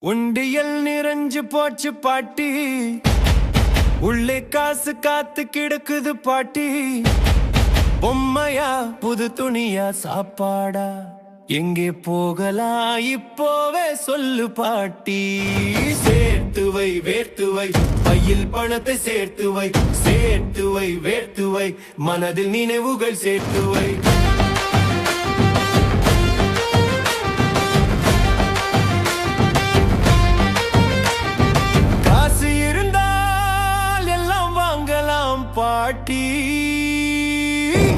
உண்டியல் நிறைஞ்சு போச்சு பாட்டி, உள்ளே காசு காத்து கிடக்குது பாட்டி. பொம்மையா புது துணியா சாப்பாடா, எங்கே போகலாம் இப்போவே சொல்லு பாட்டி. சேர்த்து வை வேர்த்து வை, பையில் பணத்தை சேர்த்து வை. சேர்த்து வை வேர்த்து வை, மனதில் நினைவுகள் சேர்த்து வை. பாட்டி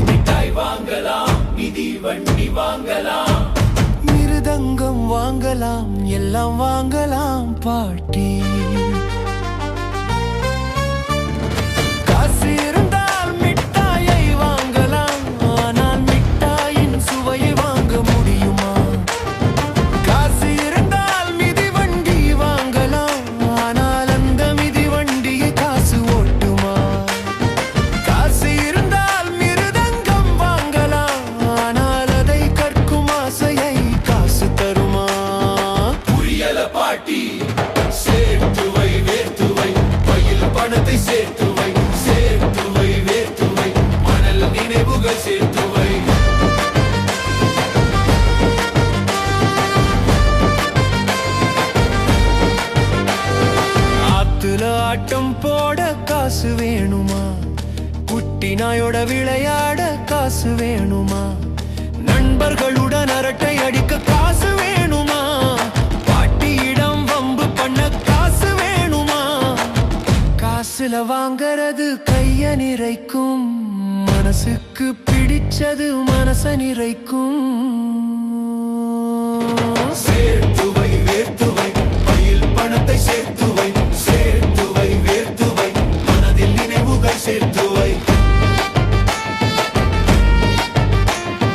மிட்டாய் வாங்கலாம், மிதி வண்டி வாங்கலாம், மிருதங்கம் வாங்கலாம், எல்லாம் வாங்கலாம் பாட்டி. காசு இருந்தால் மிட்டாயை வாங்கலாம், ஆனால் மிட்டாயின் சுவையை வாங்க முடியுமா? காசு இருந்தால் மிதி வண்டி வாங்கலாம், ஆனால் அந்த மிதி வண்டியை காசு ஓட்டுமா? சேர்த்து வை வேர்த்து வை, பையில் பணத்தை சேர்த்து வை. சேர்த்து வை வேர்த்து வை, மணல் நினைவுகள் சேர்த்து வை. ஆத்துல ஆட்டம் போட காசு வேணுமா? குட்டி நாயோட விளையாட காசு வேணுமா? நண்பர்களுடன் அரட்டை அடிக்க காசு வேணுமா? காசுல வாங்கறது கைய நிறைக்கும், மனசுக்கு பிடிச்சது மனச நிறைக்கும். சேர்த்து வை வேர்த்து வை, பையில் பணத்தை சேர்த்து வை. சேர்த்து வை வேர்த்து வை, மனதில் நினைவுகள் சேர்த்து வை.